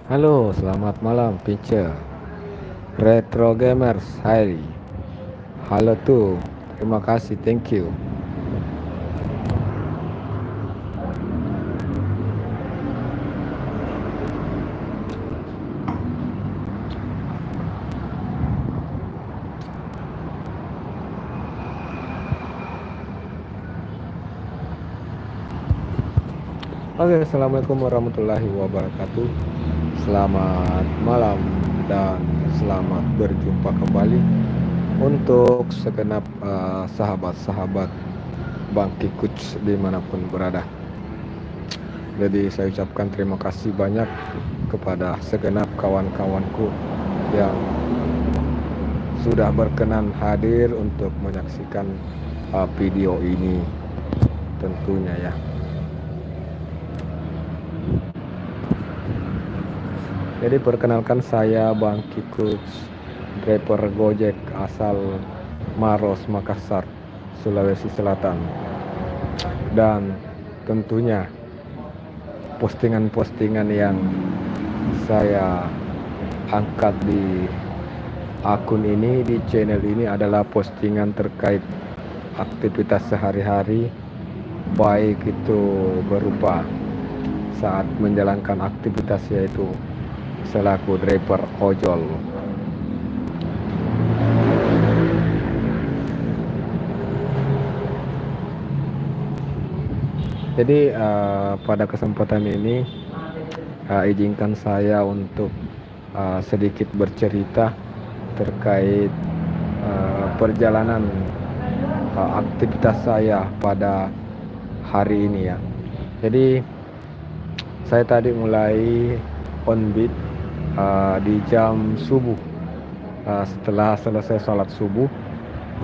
Halo, selamat malam, Pincer. Retro Gamers, hai. Halo tuh, terima kasih, thank you. Oke, assalamualaikum warahmatullahi wabarakatuh. Selamat malam dan selamat berjumpa kembali untuk segenap sahabat-sahabat Bang Kikuts dimanapun berada. Jadi saya ucapkan terima kasih banyak kepada segenap kawan-kawanku yang sudah berkenan hadir untuk menyaksikan video ini tentunya ya. Jadi perkenalkan, saya Bang Kikuts, driver Gojek asal Maros, Makassar, Sulawesi Selatan. Dan tentunya postingan-postingan yang saya angkat di akun ini, di channel ini adalah postingan terkait aktivitas sehari-hari, baik itu berupa saat menjalankan aktivitas yaitu selaku driver ojol. Jadi pada kesempatan ini izinkan saya untuk sedikit bercerita terkait perjalanan aktivitas saya pada hari ini ya. Jadi saya tadi mulai on beat di jam subuh, setelah selesai sholat subuh,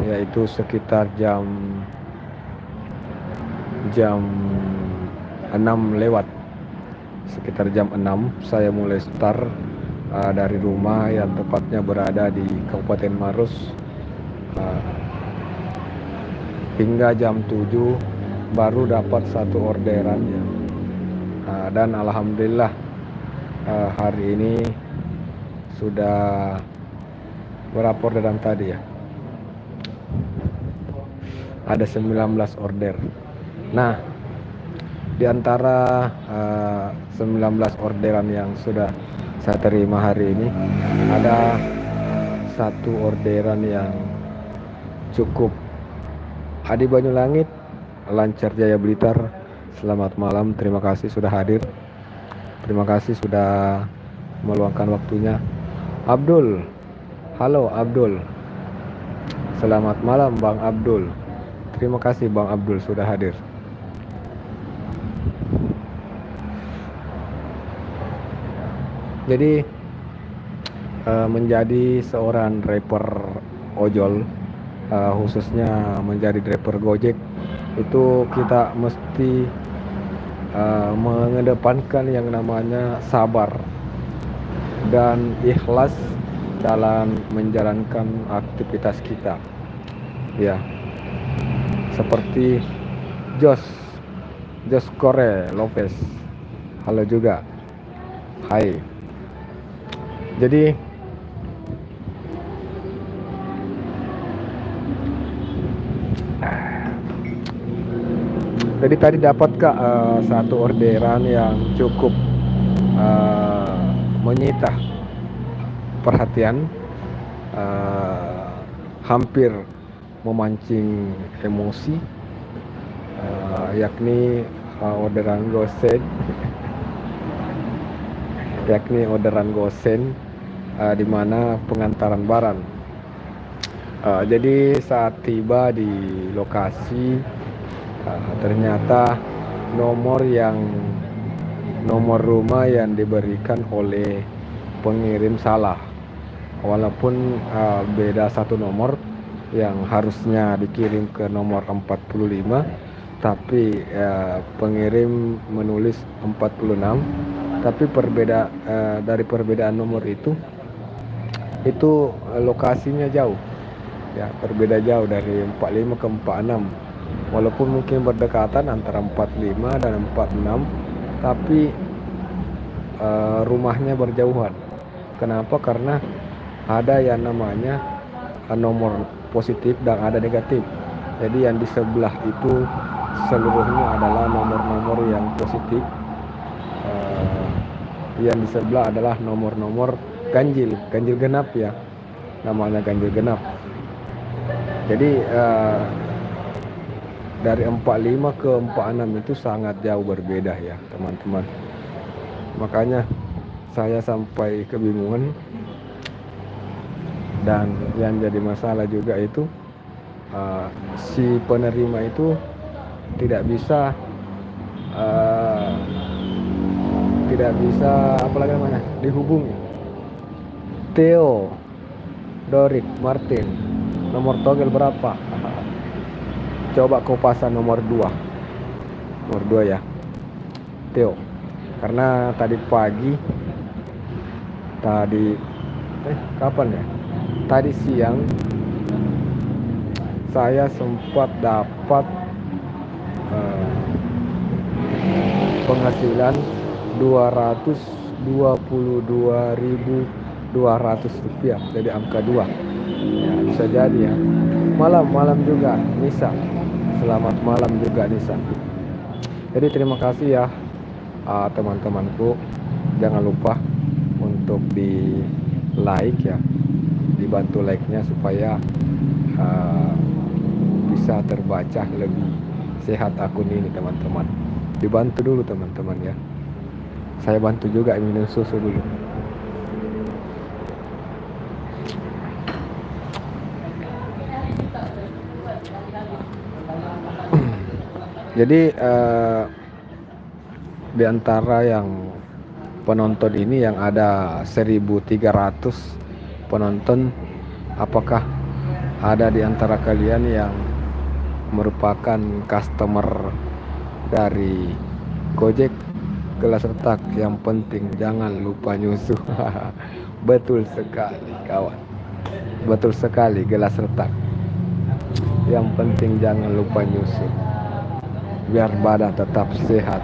yaitu sekitar jam 6 lewat. Sekitar jam 6 saya mulai start dari rumah yang tepatnya berada di Kabupaten Maros, hingga jam 7 baru dapat satu orderan ya. Dan alhamdulillah hari ini sudah berapa orderan tadi ya, ada 19 order. Nah, di antara 19 orderan yang sudah saya terima hari ini, ada satu orderan yang cukup. Adi Banyulangit, Lancar Jaya Blitar, selamat malam, terima kasih sudah hadir. Terima kasih sudah meluangkan waktunya. Abdul, halo Abdul. Selamat malam Bang Abdul. Terima kasih Bang Abdul sudah hadir. Jadi menjadi seorang driver ojol, khususnya menjadi driver Gojek, itu kita mesti mengedepankan yang namanya sabar dan ikhlas dalam menjalankan aktivitas kita ya. Seperti Jos Kore Lopez, halo juga, hai. Jadi tadi dapat Kak satu orderan yang cukup menyita perhatian, hampir memancing emosi, yakni orderan gosen di mana pengantaran barang. Jadi saat tiba di lokasi, ternyata nomor rumah yang diberikan oleh pengirim salah, walaupun beda satu nomor yang harusnya dikirim ke nomor 45, tapi pengirim menulis 46, tapi dari perbedaan nomor itu lokasinya jauh ya, berbeda jauh dari 45 ke 46. Walaupun mungkin berdekatan antara 45 dan 46, tapi rumahnya berjauhan. Kenapa? Karena ada yang namanya nomor positif dan ada negatif. Jadi yang di sebelah itu seluruhnya adalah nomor-nomor yang positif. Yang di sebelah adalah nomor-nomor ganjil genap ya, namanya ganjil genap. Jadi dari 45 ke 46 itu sangat jauh berbeda ya teman-teman. Makanya saya sampai kebingungan. Dan yang jadi masalah juga itu si penerima itu tidak bisa apalagi namanya dihubungi. Theo, Dorik, Martin, nomor togel berapa? Coba kau pasang nomor 2 ya, Theo. Karena kapan ya? Tadi siang saya sempat dapat penghasilan 222.200 rupiah, jadi angka 2 ya, bisa jadi ya. Malam juga Nisa, selamat malam juga Nisa. Jadi terima kasih ya teman-temanku, jangan lupa untuk di like ya, dibantu like-nya supaya bisa terbaca lebih sehat akun ini teman-teman. Dibantu dulu teman-teman ya. Saya bantu juga minum susu dulu. Jadi di antara yang penonton ini yang ada 1.300 penonton, apakah ada di antara kalian yang merupakan customer dari Gojek? Gelas retak, yang penting jangan lupa nyusu. Betul sekali kawan, betul sekali, gelas retak, yang penting jangan lupa nyusu biar badan tetap sehat.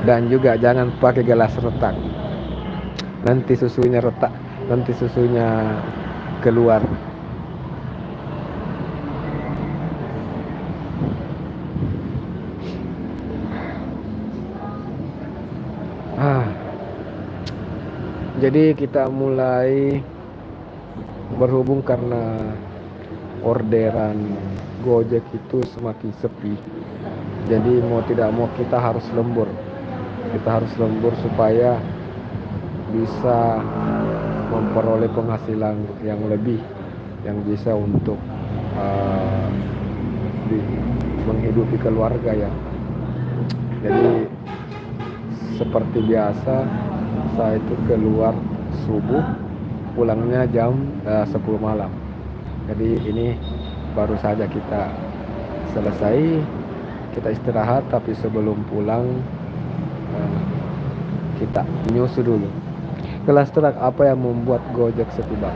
Dan juga jangan pakai gelas retak, nanti susunya retak, nanti susunya keluar. Jadi kita mulai berhubung karena orderan Gojek itu semakin sepi. Jadi mau tidak mau kita harus lembur. Kita harus lembur supaya bisa memperoleh penghasilan yang lebih, yang bisa untuk menghidupi keluarga ya. Jadi seperti biasa saya itu keluar subuh, pulangnya jam 10 malam. Jadi ini baru saja kita selesai, kita istirahat, tapi sebelum pulang kita nyusu dulu. Kelas terak, apa yang membuat Gojek sepi bang?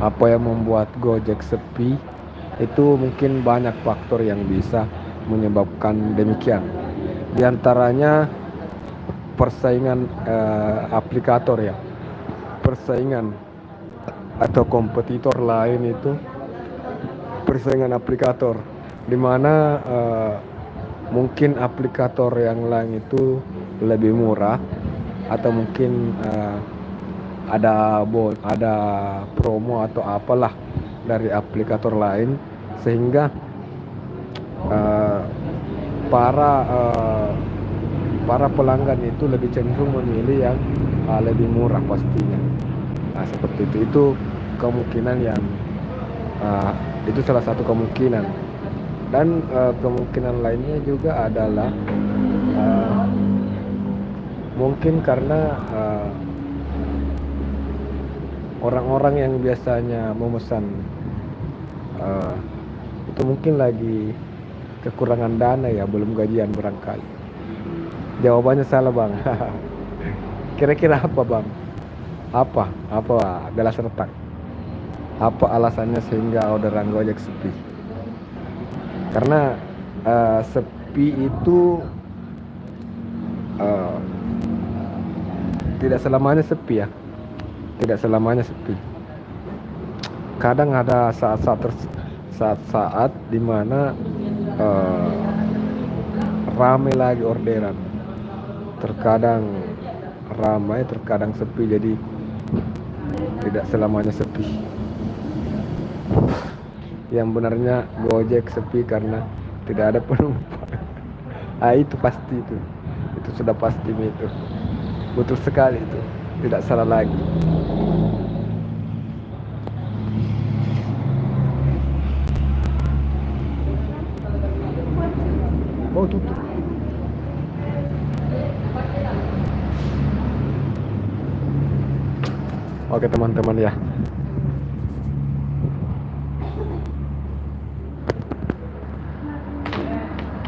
Apa yang membuat Gojek sepi itu mungkin banyak faktor yang bisa menyebabkan demikian. Di antaranya persaingan aplikator ya, persaingan atau kompetitor lain itu, persaingan aplikator, dimana mungkin aplikator yang lain itu lebih murah, atau mungkin ada promo atau apalah dari aplikator lain, sehingga para pelanggan itu lebih cenderung memilih yang lebih murah pastinya. Nah, seperti itu kemungkinan yang itu salah satu kemungkinan. Dan kemungkinan lainnya juga adalah mungkin karena orang-orang yang biasanya memesan itu mungkin lagi kekurangan dana ya, belum gajian barangkali. Jawabannya salah bang. Kira-kira apa bang? Apa gelas retak? Apa alasannya sehingga orderan Gojek sepi? Karena sepi itu uh, tidak selamanya sepi ya, tidak selamanya sepi. Kadang ada saat-saat dimana ramai lagi orderan. Terkadang ramai, terkadang sepi, jadi tidak selamanya sepi. Yang benarnya Gojek sepi karena tidak ada penumpang. Itu pasti itu sudah pasti itu. Betul sekali itu, tidak salah lagi. Oh, tutup. Oke teman-teman ya,